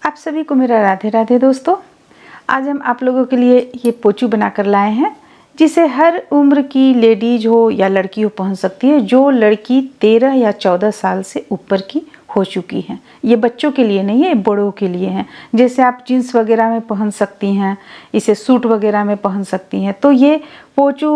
आप सभी को मेरा राधे राधे दोस्तों। आज हम आप लोगों के लिए ये पोचू बनाकर लाए हैं, जिसे हर उम्र की लेडीज हो या लड़की हो पहन सकती है। जो लड़की 13 या 14 साल से ऊपर की हो चुकी हैं। ये बच्चों के लिए नहीं है, बड़ों के लिए हैं। जैसे आप जीन्स वगैरह में पहन सकती हैं, इसे सूट वगैरह में पहन सकती हैं। तो ये पोचू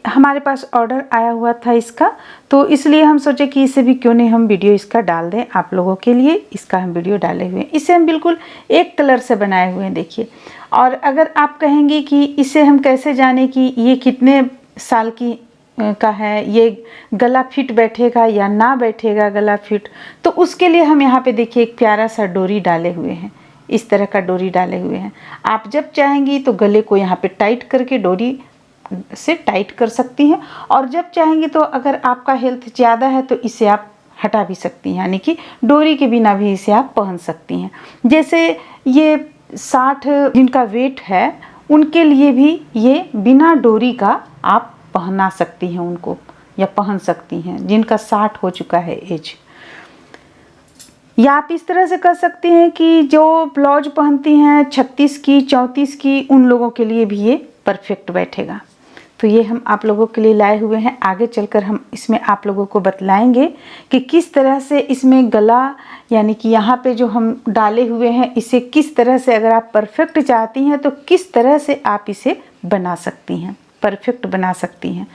हमारे पास ऑर्डर आया हुआ था इसका, तो इसलिए हम सोचे कि इसे भी क्यों नहीं हम वीडियो इसका डाल दें आप लोगों के लिए। इसका हम वीडियो डाले हुए हैं। इसे हम बिल्कुल एक कलर से बनाए हुए हैं, देखिए। और अगर आप कहेंगी कि इसे हम कैसे जाने कि ये कितने साल की का है, ये गला फिट बैठेगा या ना बैठेगा गला फिट, तो उसके लिए हम यहाँ पे देखिए एक प्यारा सा डोरी डाले हुए हैं। इस तरह का डोरी डाले हुए हैं। आप जब चाहेंगी तो गले को यहाँ पे टाइट करके डोरी से टाइट कर सकती हैं, और जब चाहेंगी तो अगर आपका हेल्थ ज़्यादा है तो इसे आप हटा भी सकती हैं, यानी कि डोरी के बिना भी इसे आप पहन सकती हैं। जैसे ये 60 जिनका वेट है उनके लिए भी ये बिना डोरी का आप पहना सकती हैं उनको, या पहन सकती हैं जिनका 60 हो चुका है एज। या आप इस तरह से कर सकती हैं कि जो ब्लाउज पहनती हैं 36 की 34 की, उन लोगों के लिए भी ये परफेक्ट बैठेगा। तो ये हम आप लोगों के लिए लाए हुए हैं। आगे चलकर हम इसमें आप लोगों को बतलाएंगे कि किस तरह से इसमें गला, यानी कि यहाँ पे जो हम डाले हुए हैं, इसे किस तरह से अगर आप परफेक्ट चाहती हैं तो किस तरह से आप इसे बना सकती हैं, परफेक्ट बना सकती हैं।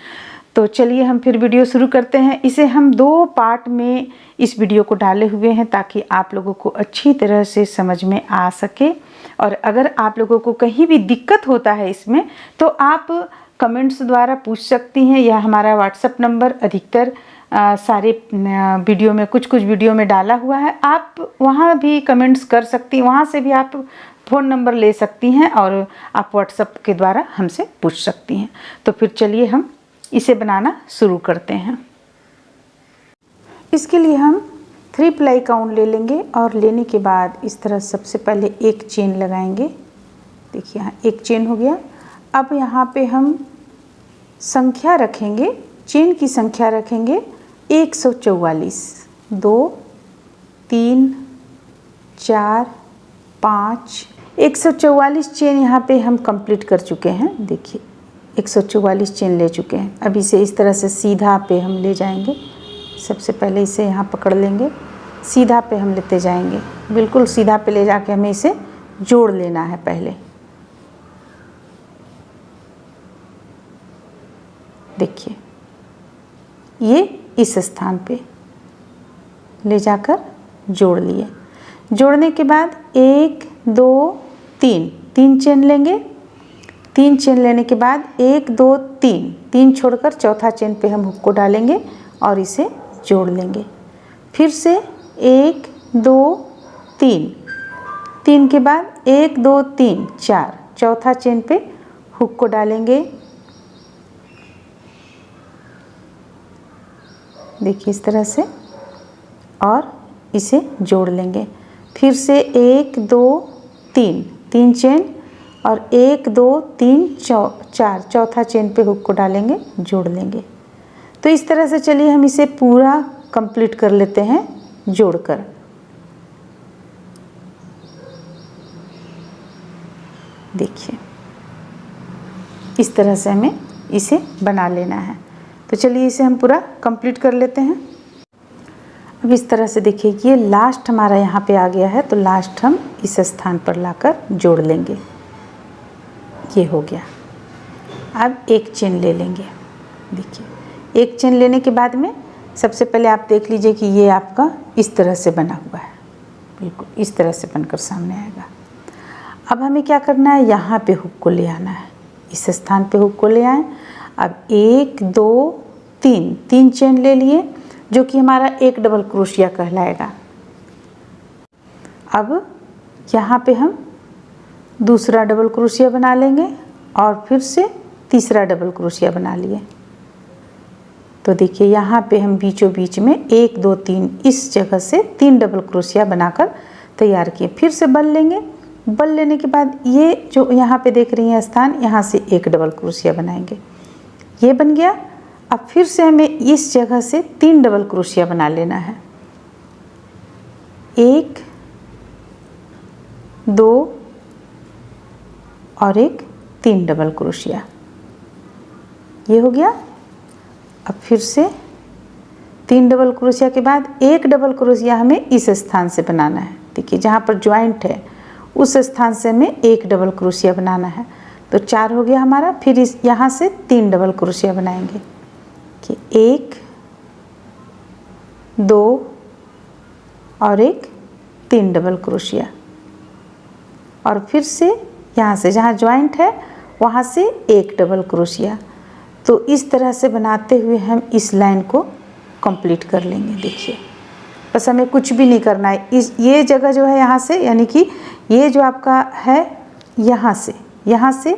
तो चलिए हम फिर वीडियो शुरू करते हैं। इसे हम 2 पार्ट में इस वीडियो को डाले हुए हैं ताकि आप लोगों को अच्छी तरह से समझ में आ सके। और अगर आप लोगों को कहीं भी दिक्कत होता है इसमें, तो आप कमेंट्स द्वारा पूछ सकती हैं, या हमारा व्हाट्सएप नंबर अधिकतर सारे वीडियो में कुछ वीडियो में डाला हुआ है, आप वहाँ भी कमेंट्स कर सकती हैं। वहाँ से भी आप फ़ोन नंबर ले सकती हैं और आप व्हाट्सएप के द्वारा हमसे पूछ सकती हैं। तो फिर चलिए हम इसे बनाना शुरू करते हैं। इसके लिए हम 3 प्लाई का ऊन ले लेंगे, और लेने के बाद इस तरह सबसे पहले एक चेन लगाएंगे। देखिए यहाँ एक चेन हो गया। अब यहाँ पे हम संख्या रखेंगे, चेन की संख्या रखेंगे 144। 2 3 4 5 144 चेन यहाँ पे हम कंप्लीट कर चुके हैं। देखिए 144 चेन ले चुके हैं। अब इसे इस तरह से सीधा पे हम ले जाएंगे। सबसे पहले इसे यहाँ पकड़ लेंगे, सीधा पे हम लेते जाएंगे। बिल्कुल सीधा पे ले जाके हमें इसे जोड़ लेना है पहले। देखिए ये इस स्थान पे ले जाकर जोड़ लिए। जोड़ने के बाद 1 2 3 चेन लेंगे। 3 चेन लेने के बाद 1 2 3 छोड़कर चौथा चेन पे हम हुक को डालेंगे और इसे जोड़ लेंगे। फिर से 1 2 3 के बाद 1 2 3 4 चौथा चेन पे हुक को डालेंगे। देखिए इस तरह से, और इसे जोड़ लेंगे। फिर से 1 2 3 चेन, और 1 2 3 4 चौथा चेन पे हुक को डालेंगे, जोड़ लेंगे। तो इस तरह से चलिए हम इसे पूरा कंप्लीट कर लेते हैं जोड़कर। देखिए इस तरह से हमें इसे बना लेना है। तो चलिए इसे हम पूरा कंप्लीट कर लेते हैं। अब इस तरह से देखिए ये लास्ट हमारा यहाँ पे आ गया है, तो लास्ट हम इस स्थान पर लाकर जोड़ लेंगे। ये हो गया। अब एक चेन ले लेंगे। देखिए एक चेन लेने के बाद में सबसे पहले आप देख लीजिए कि ये आपका इस तरह से बना हुआ है, बिल्कुल इस तरह से बनकर सामने आएगा। अब हमें क्या करना है, यहाँ पे हुक को ले आना है। इस स्थान पे हुक को ले आए। अब 1 2 3 चेन ले लिए, जो कि हमारा एक डबल क्रोशिया कहलाएगा। अब यहाँ पे हम दूसरा डबल क्रोशिया बना लेंगे, और फिर से तीसरा डबल क्रोशिया बना लिए। तो देखिए यहाँ पे हम बीचों बीच में 1 2 3 इस जगह से 3 डबल क्रोशिया बनाकर तैयार किए। फिर से बल लेंगे। बल लेने के बाद ये जो यहाँ पे देख रही हैं स्थान, यहाँ से एक डबल क्रोशिया बनाएंगे। ये बन गया। अब फिर से हमें इस जगह से 3 डबल क्रोशिया बना लेना है। 1 2 और एक 3 डबल क्रोशिया। ये हो गया। अब फिर से 3 डबल क्रोशिया के बाद एक डबल क्रोशिया हमें इस स्थान से बनाना है। देखिए जहाँ पर ज्वाइंट है उस स्थान से हमें एक डबल क्रोशिया बनाना है। तो 4 हो गया हमारा। फिर इस यहाँ से 3 डबल क्रोशिया बनाएंगे कि 1 2 और एक 3 डबल क्रोशिया। और फिर से यहाँ से जहाँ ज्वाइंट है वहाँ से एक डबल क्रोशिया। तो इस तरह से बनाते हुए हम इस लाइन को कंप्लीट कर लेंगे। देखिए बस हमें कुछ भी नहीं करना है। ये जगह जो है यहाँ से, यानी कि ये जो आपका है यहाँ से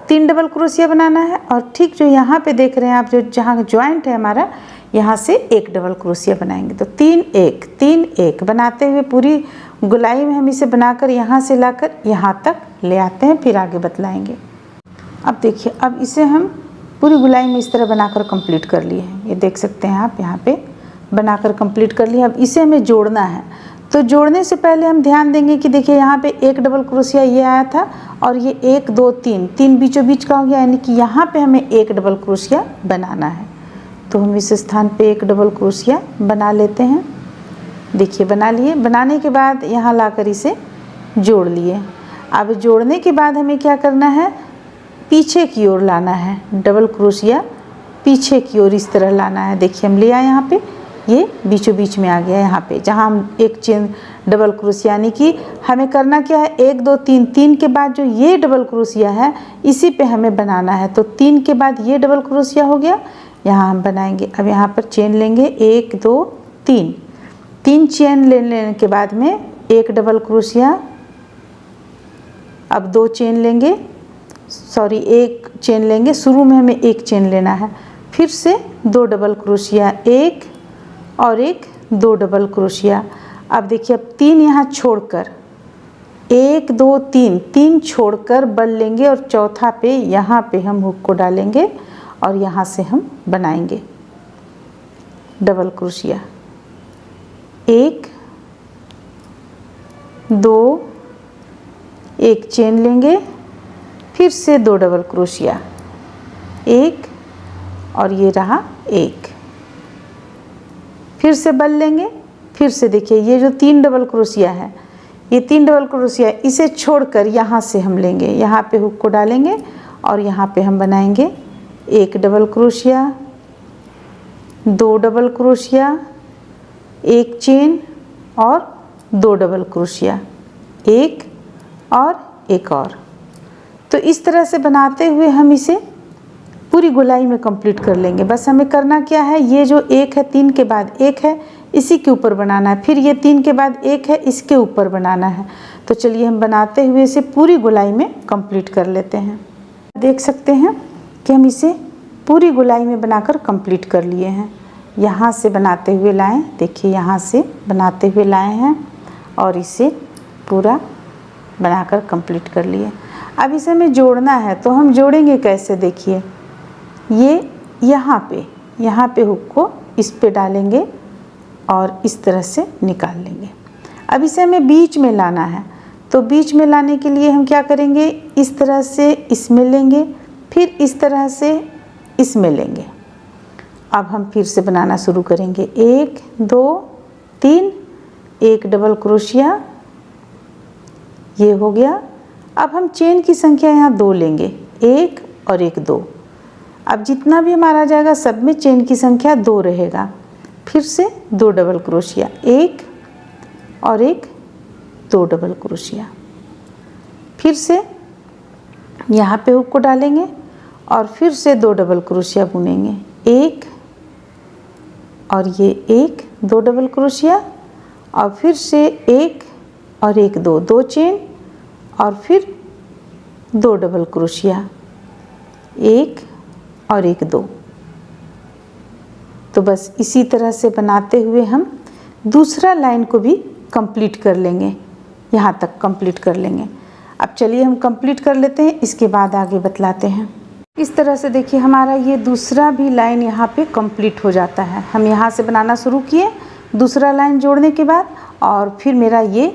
3 डबल क्रोशिया बनाना है। और ठीक जो यहाँ पे देख रहे हैं आप, जो जहाँ ज्वाइंट है हमारा, यहाँ से एक डबल क्रोशिया बनाएंगे। तो 3 1 3 1 बनाते हुए पूरी गोलाई में हम इसे बनाकर यहाँ से लाकर यहाँ तक ले आते हैं, फिर आगे बतलाएंगे। अब देखिए, अब इसे हम पूरी गोलाई में इस तरह बनाकर कंप्लीट कर लिए हैं। ये देख सकते हैं आप, यहाँ पे बनाकर कंप्लीट कर लिया। अब इसे हमें जोड़ना है। तो जोड़ने से पहले हम ध्यान देंगे कि देखिए यहाँ पे एक डबल क्रोशिया ये आया था और ये 1 2 3 बीचों बीच का हो गया, यानी कि यहाँ पे हमें एक डबल क्रोशिया बनाना है। तो हम इस स्थान पे एक डबल क्रोशिया बना लेते हैं। देखिए बना लिए। बनाने के बाद यहाँ लाकर इसे जोड़ लिए। अब जोड़ने के बाद हमें क्या करना है, पीछे की ओर लाना है। डबल क्रोशिया पीछे की ओर इस तरह लाना है। देखिए हम ले आए, यहाँ पे ये बीचों बीच में आ गया। यहाँ पे जहाँ हम एक चेन डबल क्रोशिया, यानी कि हमें करना क्या है, 1 2 3 के बाद जो ये डबल क्रोशिया है इसी पे हमें बनाना है। तो 3 के बाद ये डबल क्रोशिया हो गया, यहाँ हम बनाएंगे। अब यहाँ पर चेन लेंगे 1 2 3 चेन लेने के बाद में एक डबल क्रोशिया। अब 2 चेन लेंगे, सॉरी 1 चेन लेंगे। शुरू में हमें 1 चेन लेना है। फिर से 2 डबल क्रोशिया, 1 और एक 2 डबल क्रोशिया। अब देखिए, अब 3 यहाँ छोड़कर 1 2 3 छोड़कर बल लेंगे और चौथा पे यहाँ पे हम हुक को डालेंगे और यहाँ से हम बनाएंगे डबल क्रोशिया। 1 2 1 चेन लेंगे, फिर से 2 डबल क्रोशिया, 1 और ये रहा 1। फिर से बल लेंगे। फिर से देखिए ये जो 3 डबल क्रोशिया है, ये 3 डबल क्रोशिया, इसे छोड़कर यहाँ से हम लेंगे, यहाँ पे हुक को डालेंगे और यहाँ पे हम बनाएंगे 1 double crochet, 2 double crochet, 1 chain और 2 डबल क्रोशिया, 1 और 1 और। तो इस तरह से बनाते हुए हम इसे पूरी गोलाई में कंप्लीट कर लेंगे। बस हमें करना क्या है, ये जो 1 है 3 के बाद 1 है इसी के ऊपर बनाना है, फिर ये 3 के बाद 1 है इसके ऊपर बनाना है। तो चलिए हम बनाते हुए इसे पूरी गोलाई में कंप्लीट कर लेते हैं। देख सकते हैं कि हम इसे पूरी गोलाई में बनाकर कंप्लीट कर लिए हैं। यहाँ से बनाते हुए लाएं, देखिए यहाँ से बनाते हुए लाए हैं और इसे पूरा बनाकर कंप्लीट कर लिए। अब इसे हमें जोड़ना है, तो हम जोड़ेंगे कैसे, देखिए ये यहाँ पे हुक को इस पे डालेंगे और इस तरह से निकाल लेंगे। अब इसे हमें बीच में लाना है, तो बीच में लाने के लिए हम क्या करेंगे, इस तरह से इसमें लेंगे, फिर इस तरह से इसमें लेंगे। अब हम फिर से बनाना शुरू करेंगे। 1 2 3 1 डबल क्रोशिया, ये हो गया। अब हम चेन की संख्या यहाँ 2 लेंगे, 1 और 1 2। अब जितना भी हमारा जाएगा सब में चेन की संख्या 2 रहेगा। फिर से 2 डबल क्रोशिया, 1 और 1 2 डबल क्रोशिया। फिर से यहाँ पे हुक को डालेंगे और फिर से 2 डबल क्रोशिया बुनेंगे, 1 और ये 1 2 डबल क्रोशिया, और फिर से 1 और 1 2 2 चेन और फिर 2 डबल क्रोशिया, 1 और 1 2। तो बस इसी तरह से बनाते हुए हम दूसरा लाइन को भी कंप्लीट कर लेंगे, यहाँ तक कंप्लीट कर लेंगे। अब चलिए हम कंप्लीट कर लेते हैं, इसके बाद आगे बतलाते हैं। इस तरह से देखिए हमारा ये दूसरा भी लाइन यहाँ पे कंप्लीट हो जाता है। हम यहाँ से बनाना शुरू किए दूसरा लाइन जोड़ने के बाद, और फिर मेरा ये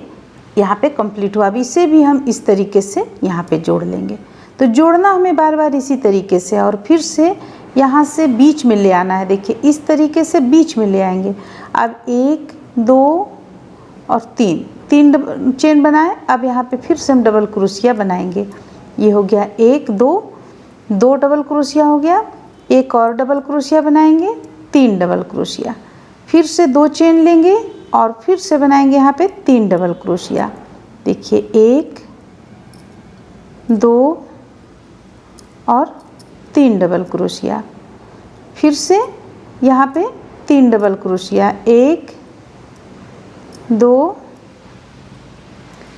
यहाँ पे कंप्लीट हुआ। अब इसे भी हम इस तरीके से यहाँ पे जोड़ लेंगे। तो जोड़ना हमें बार बार इसी तरीके से, और फिर से यहाँ से बीच में ले आना है। देखिए इस तरीके से बीच में ले आएंगे। अब 1 2 और 3 चेन बनाए। अब यहाँ पे फिर से हम डबल क्रोशिया बनाएंगे। ये हो गया 1 2 डबल क्रोशिया हो गया। एक और डबल क्रोशिया बनाएंगे, 3 डबल क्रोशिया, फिर से 2 चेन लेंगे और फिर से बनाएंगे यहाँ पे 3 डबल क्रोशिया। देखिए 1 2 और 3 डबल क्रोशिया, फिर से यहाँ पे 3 डबल क्रोशिया, 1 2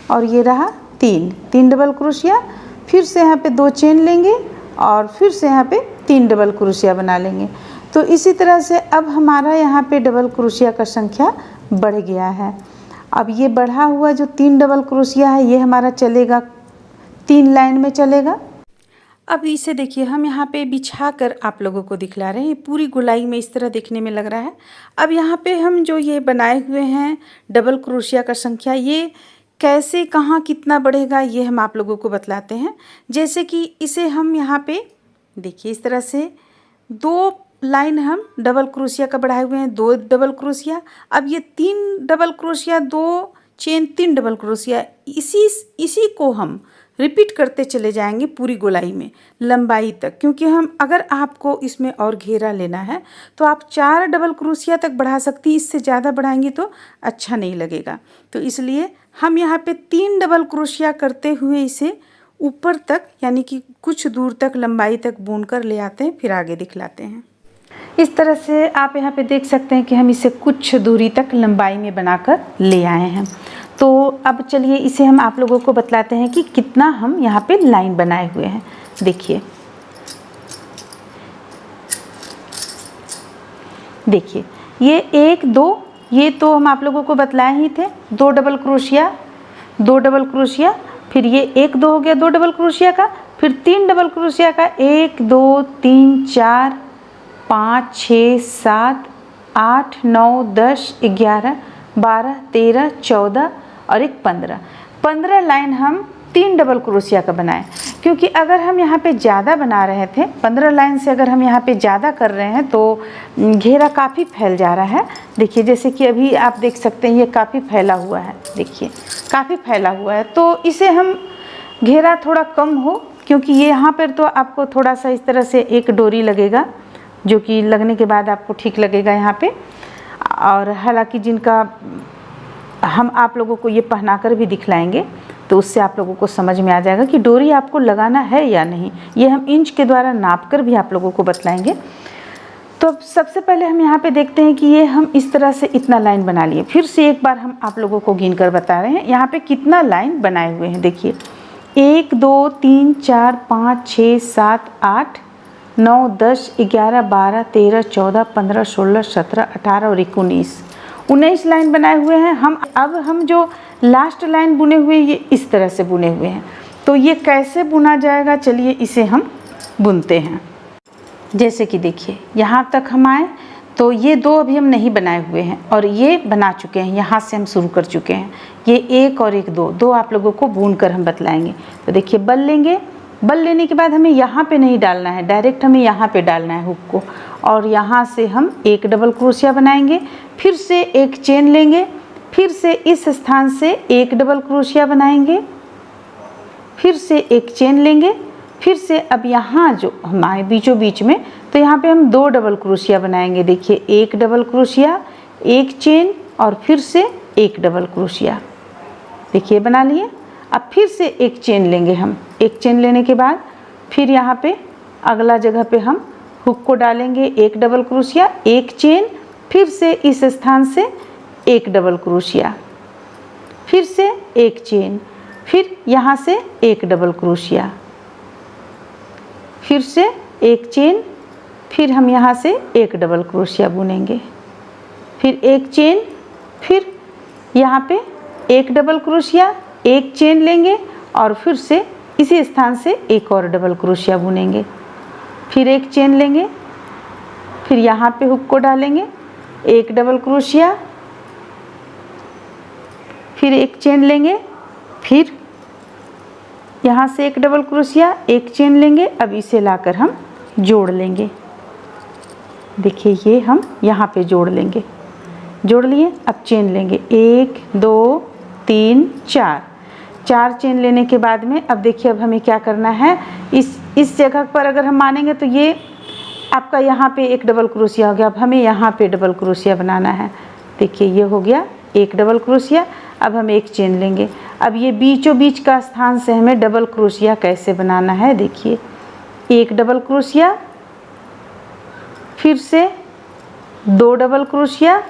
और ये रहा 3 डबल क्रोशिया, फिर से यहाँ पे 2 चेन लेंगे और फिर से यहाँ पे 3 डबल क्रोशिया बना लेंगे। तो इसी तरह से अब हमारा यहाँ पे डबल क्रोशिया का संख्या बढ़ गया है। अब ये बढ़ा हुआ जो 3 डबल क्रोशिया है ये हमारा चलेगा 3 लाइन में चलेगा। अब इसे देखिए हम यहाँ पे बिछा कर आप लोगों को दिखला रहे हैं। पूरी गोलाई में इस तरह देखने में लग रहा है। अब यहाँ पे हम जो ये बनाए हुए हैं डबल क्रोशिया का संख्या, ये कैसे कहाँ कितना बढ़ेगा ये हम आप लोगों को बतलाते हैं। जैसे कि इसे हम यहाँ पे देखिए इस तरह से 2 लाइन हम डबल क्रोशिया का बढ़ाए हुए हैं, 2 डबल क्रोशिया। अब ये 3 double crochet, 2 chain, 3 double crochet, इसी को हम रिपीट करते चले जाएंगे पूरी गोलाई में लंबाई तक। क्योंकि हम अगर आपको इसमें और घेरा लेना है तो आप 4 डबल क्रोशिया तक बढ़ा सकती हैं। इससे ज़्यादा बढ़ाएंगी तो अच्छा नहीं लगेगा। तो इसलिए हम यहाँ पे 3 डबल क्रोशिया करते हुए इसे ऊपर तक यानी कि कुछ दूर तक लंबाई तक बुनकर ले आते हैं, फिर आगे दिखलाते हैं। इस तरह से आप यहाँ पे देख सकते हैं कि हम इसे कुछ दूरी तक लंबाई में बनाकर ले आए हैं। तो अब चलिए इसे हम आप लोगों को बतलाते हैं कि कितना हम यहाँ पे लाइन बनाए हुए हैं। देखिए ये 1 2 ये तो हम आप लोगों को बतलाए ही थे, 2 डबल क्रोशिया, 2 डबल क्रोशिया, फिर ये 1 2 हो गया 2 डबल क्रोशिया का, फिर 3 डबल क्रोशिया का, 1 2 3 4 5 6 7 8 9 10 11 12 13 14 और एक 15 लाइन हम 3 डबल क्रोशिया का बनाए। क्योंकि अगर हम यहाँ पे ज़्यादा बना रहे थे 15 लाइन से, अगर हम यहाँ पे ज़्यादा कर रहे हैं तो घेरा काफ़ी फैल जा रहा है। देखिए जैसे कि अभी आप देख सकते हैं ये काफ़ी फैला हुआ है। देखिए काफ़ी फैला हुआ है। तो इसे हम घेरा थोड़ा कम हो, क्योंकि ये यहाँ पर तो आपको थोड़ा सा इस तरह से एक डोरी लगेगा जो कि लगने के बाद आपको ठीक लगेगा यहाँ पे। और हालांकि जिनका हम आप लोगों को ये पहना कर भी दिखलाएंगे तो उससे आप लोगों को समझ में आ जाएगा कि डोरी आपको लगाना है या नहीं। ये हम इंच के द्वारा नाप कर भी आप लोगों को बतलाएंगे। तो सबसे पहले हम यहाँ पे देखते हैं कि ये हम इस तरह से इतना लाइन बना लिए। फिर से एक बार हम आप लोगों को गिन कर बता रहे हैं यहाँ पे कितना लाइन बनाए हुए हैं। देखिए 1 2 3 4 5 6 7 8 9 10 11 12 13 14 15 16 17 18 और 19 लाइन बनाए हुए हैं हम। अब हम जो लास्ट लाइन बुने हुए ये इस तरह से बुने हुए हैं। तो ये कैसे बुना जाएगा, चलिए इसे हम बुनते हैं। जैसे कि देखिए यहाँ तक हम आए तो ये 2 अभी हम नहीं बनाए हुए हैं और ये बना चुके हैं, यहाँ से हम शुरू कर चुके हैं। ये 1 और 1 2 आप लोगों को बुन कर हम बतलाएंगे। तो देखिए बल लेंगे, बल लेने के बाद हमें यहाँ पे नहीं डालना है, डायरेक्ट हमें यहाँ पे डालना है हुक को, और यहाँ से हम 1 डबल क्रोशिया बनाएंगे, फिर से 1 चेन लेंगे, फिर से इस स्थान से 1 डबल क्रोशिया बनाएंगे, फिर से 1 चेन लेंगे, फिर से अब यहाँ जो हमारे बीचों बीच में तो यहाँ पे हम 2 डबल क्रोशिया बनाएंगे। देखिए 1 डबल क्रोशिया, 1 चेन और फिर से 1 डबल क्रोशिया। देखिए बना लिए। अब फिर से 1 चेन लेंगे हम, 1 चेन लेने के बाद फिर यहाँ पे अगला जगह पे हम हुक को डालेंगे, 1 डबल क्रोशिया, 1 चेन, फिर से इस स्थान से 1 डबल क्रोशिया, फिर से 1 चेन, फिर यहाँ से 1 डबल क्रोशिया, फिर से 1 चेन, फिर हम यहाँ से 1 डबल क्रोशिया बुनेंगे, फिर 1 चेन, फिर यहाँ पे 1 डबल क्रोशिया, 1 चेन लेंगे और फिर से इसी स्थान से 1 और डबल क्रोशिया बुनेंगे, फिर 1 चेन लेंगे, फिर यहाँ पे हुक को डालेंगे, 1 डबल क्रोशिया, फिर एक चेन लेंगे, फिर यहाँ से एक डबल क्रोशिया, एक चेन लेंगे। अब इसे लाकर हम जोड़ लेंगे। देखिए ये हम यहाँ पे जोड़ लेंगे, जोड़ लिए। अब चेन लेंगे, 1 2 3 4, 4 चेन लेने के बाद में अब देखिए अब हमें क्या करना है, इस जगह पर अगर हम मानेंगे तो ये आपका यहाँ पे एक डबल क्रोशिया हो गया। अब हमें यहाँ पे डबल क्रोशिया बनाना है। देखिए ये हो गया एक डबल क्रोशिया। अब हम एक चेन लेंगे। अब ये बीचों बीच का स्थान से हमें डबल क्रोशिया कैसे बनाना है, देखिए एक डबल क्रोशिया, फिर से 2 डबल क्रोशिया।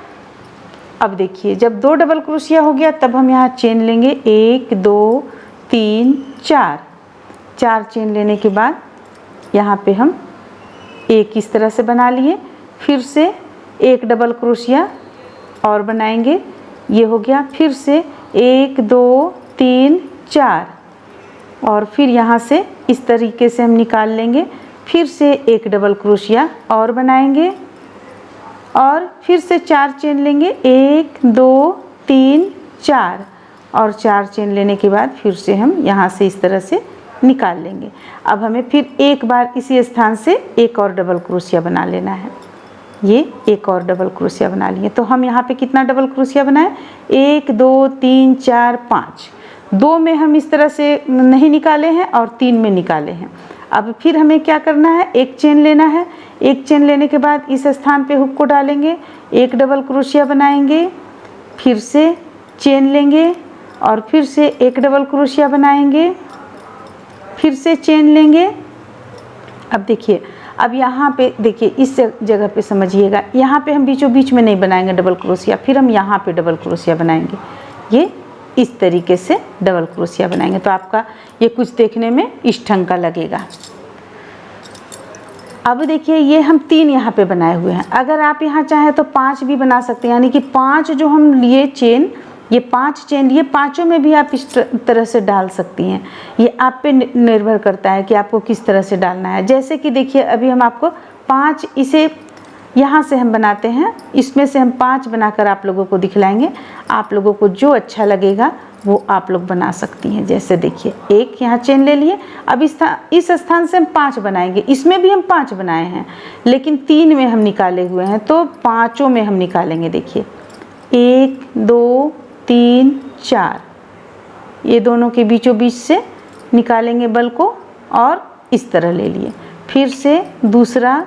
अब देखिए जब 2 डबल क्रोशिया हो गया तब हम यहाँ चेन लेंगे, 1 2 3 4, 4 चेन लेने के बाद यहाँ पे हम एक इस तरह से बना लिए। फिर से एक डबल क्रोशिया और बनाएंगे, ये हो गया। फिर से 1 2 3 4 और फिर यहाँ से इस तरीके से हम निकाल लेंगे। फिर से एक डबल क्रोशिया और बनाएंगे और फिर से 4 चेन लेंगे, 1 2 3 4 और 4 चेन लेने के बाद फिर से हम यहाँ से इस तरह से निकाल लेंगे। अब हमें फिर एक बार इसी स्थान से एक और डबल क्रोशिया बना लेना है। ये एक और डबल क्रोशिया बना लिए। तो हम यहाँ पे कितना डबल क्रोशिया बनाए, 1 2 3 4 5, 2 में हम इस तरह से नहीं निकाले हैं और 3 में निकाले हैं। अब फिर हमें क्या करना है, एक चेन लेना है। एक चेन लेने के बाद इस स्थान पे हुक को डालेंगे, एक डबल क्रोशिया बनाएंगे, फिर से चेन लेंगे और फिर से एक डबल क्रोशिया बनाएंगे, फिर से चेन लेंगे। अब देखिए अब यहाँ पे देखिए इस जगह पे समझिएगा, यहाँ पे हम बीचों बीच में नहीं बनाएंगे डबल क्रोशिया, फिर हम यहाँ पे डबल क्रोशिया बनाएंगे। ये इस तरीके से डबल क्रोशिया बनाएंगे तो आपका ये कुछ देखने में इस ढंग का लगेगा। अब देखिए ये हम 3 यहाँ पे बनाए हुए हैं। अगर आप यहाँ चाहें तो 5 भी बना सकते हैं, यानी कि 5 जो हम लिए चेन, ये 5 चेन लिए, पाँचों में भी आप इस तरह से डाल सकती हैं। ये आप पे निर्भर करता है कि आपको किस तरह से डालना है। जैसे कि देखिए अभी हम आपको 5 इसे यहाँ से हम बनाते हैं, इसमें से हम 5 बनाकर आप लोगों को दिखलाएंगे। आप लोगों को जो अच्छा लगेगा वो आप लोग बना सकती हैं। जैसे देखिए एक यहाँ चेन ले लिए, अब इस स्थान से हम 5 बनाएंगे। इसमें भी हम 5 बनाए हैं लेकिन 3 में हम निकाले हुए हैं, तो पाँचों में हम निकालेंगे। देखिए 1 2 3 4, ये दोनों के बीचों बीच से निकालेंगे बल को और इस तरह ले लिए। फिर से दूसरा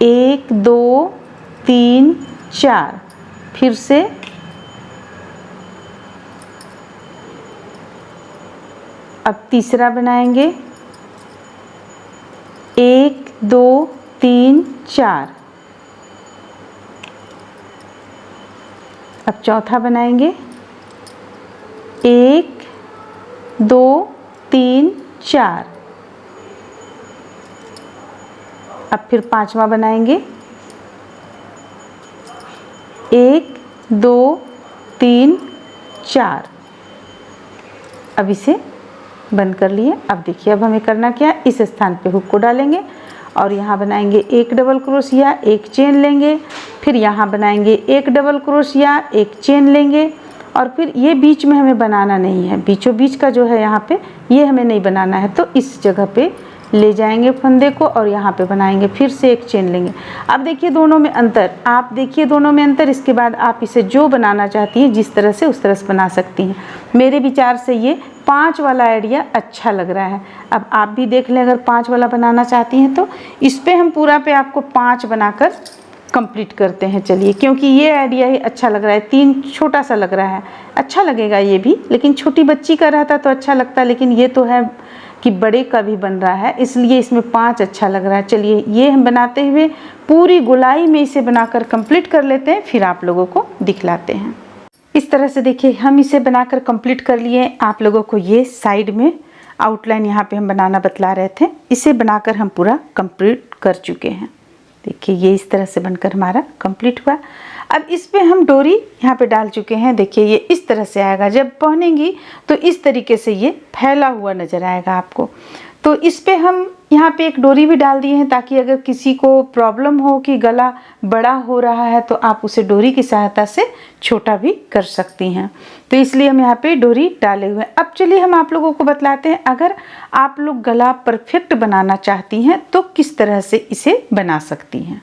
1 2 3 4, फिर से अब तीसरा बनाएंगे, 1 2 3 4, अब चौथा बनाएंगे, 1 2 3 4, अब फिर पांचवा बनाएंगे, 1 2 3 4, अब इसे बंद कर लिए। अब देखिए अब हमें करना क्या, इस स्थान पे हुक को डालेंगे और यहाँ बनाएंगे एक डबल क्रोशिया, एक चेन लेंगे, फिर यहाँ बनाएंगे एक डबल क्रोशिया, एक चेन लेंगे और फिर ये बीच में हमें बनाना नहीं है, बीचों बीच का जो है यहाँ पे ये हमें नहीं बनाना है। तो इस जगह पे ले जाएंगे फंदे को और यहाँ पे बनाएंगे, फिर से एक चेन लेंगे। अब देखिए दोनों में अंतर, आप देखिए दोनों में अंतर। इसके बाद आप इसे जो बनाना चाहती हैं जिस तरह से उस तरह से बना सकती हैं। मेरे विचार से ये 5 वाला आइडिया अच्छा लग रहा है। अब आप भी देख लें, अगर 5 वाला बनाना चाहती हैं तो इस पर हम पूरा पे आपको 5 बनाकर कंप्लीट करते हैं। चलिए, क्योंकि ये आइडिया ही अच्छा लग रहा है, 3 छोटा सा लग रहा है, अच्छा लगेगा ये भी, लेकिन छोटी बच्ची का रहता तो अच्छा लगता, लेकिन ये तो है कि बड़े का भी बन रहा है, इसलिए इसमें 5 अच्छा लग रहा है। चलिए ये हम बनाते हुए पूरी गोलाई में इसे बनाकर कंप्लीट कर लेते हैं, फिर आप लोगों को दिखलाते हैं। इस तरह से देखिए हम इसे बनाकर कंप्लीट कर लिए। आप लोगों को ये साइड में आउटलाइन यहाँ पे हम बनाना बतला रहे थे, इसे बनाकर हम पूरा कंप्लीट कर चुके हैं। देखिए ये इस तरह से बनकर हमारा कंप्लीट हुआ। अब इस पे हम डोरी यहाँ पे डाल चुके हैं। देखिए ये इस तरह से आएगा, जब पहनेंगी तो इस तरीके से ये फैला हुआ नज़र आएगा आपको। तो इस पे हम यहाँ पे एक डोरी भी डाल दिए हैं, ताकि अगर किसी को प्रॉब्लम हो कि गला बड़ा हो रहा है तो आप उसे डोरी की सहायता से छोटा भी कर सकती हैं। तो इसलिए हम यहाँ पे डोरी डाले हुए हैं। अब चलिए हम आप लोगों को बतलाते हैं, अगर आप लोग गला परफेक्ट बनाना चाहती हैं तो किस तरह से इसे बना सकती हैं।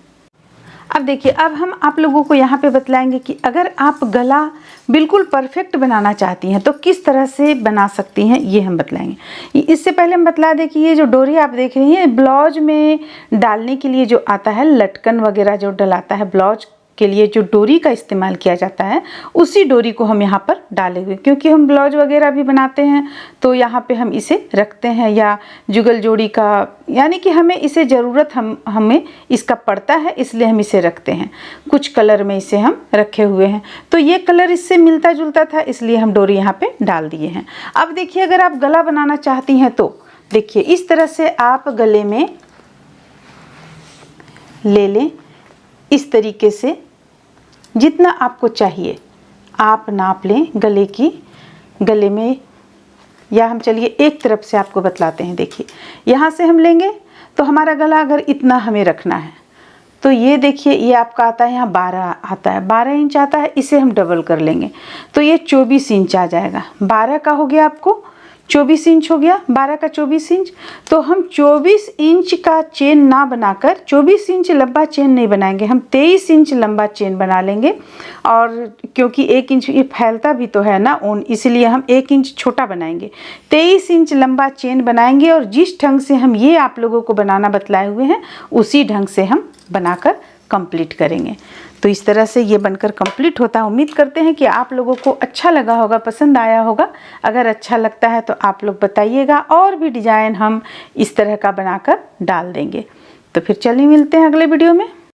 अब देखिए, अब हम आप लोगों को यहाँ पे बतलाएंगे कि अगर आप गला बिल्कुल परफेक्ट बनाना चाहती हैं तो किस तरह से बना सकती हैं, ये हम बतलाएंगे। इससे पहले हम बतला दें कि ये जो डोरी आप देख रही हैं, ब्लाउज में डालने के लिए जो आता है, लटकन वगैरह जो डलाता है ब्लाउज के लिए, जो डोरी का इस्तेमाल किया जाता है, उसी डोरी को हम यहाँ पर डाले हुए, क्योंकि हम ब्लाउज वगैरह भी बनाते हैं तो यहाँ पे हम इसे रखते हैं, या जुगल जोड़ी का, यानी कि हमें इसे ज़रूरत हमें इसका पड़ता है, इसलिए हम इसे रखते हैं। कुछ कलर में इसे हम रखे हुए हैं, तो ये कलर इससे मिलता जुलता था, इसलिए हम डोरी यहाँ पे डाल दिए हैं। अब देखिए, अगर आप गला बनाना चाहती हैं तो देखिए इस तरह से आप गले में ले लें, इस तरीके से जितना आपको चाहिए आप नाप लें गले में, या हम चलिए एक तरफ से आपको बतलाते हैं। देखिए, यहाँ से हम लेंगे तो हमारा गला अगर इतना हमें रखना है तो ये देखिए, ये आपका आता है यहाँ 12 आता है, 12 इंच आता है, इसे हम डबल कर लेंगे तो ये 24 इंच आ जाएगा। 12 का हो गया आपको 24 इंच हो गया, 12 का 24 इंच। तो हम 24 इंच का चेन ना बनाकर 24 इंच लंबा चेन नहीं बनाएंगे, हम 23 इंच लंबा चेन बना लेंगे। और क्योंकि 1 इंच ये फैलता भी तो है ना ऊन, इसलिए हम 1 इंच छोटा बनाएंगे, 23 इंच लंबा चेन बनाएंगे। और जिस ढंग से हम ये आप लोगों को बनाना बतलाए हुए हैं उसी ढंग से हम बनाकर कंप्लीट करेंगे। तो इस तरह से ये बनकर कंप्लीट होता है। उम्मीद करते हैं कि आप लोगों को अच्छा लगा होगा, पसंद आया होगा। अगर अच्छा लगता है तो आप लोग बताइएगा, और भी डिज़ाइन हम इस तरह का बनाकर डाल देंगे। तो फिर चलिए मिलते हैं अगले वीडियो में।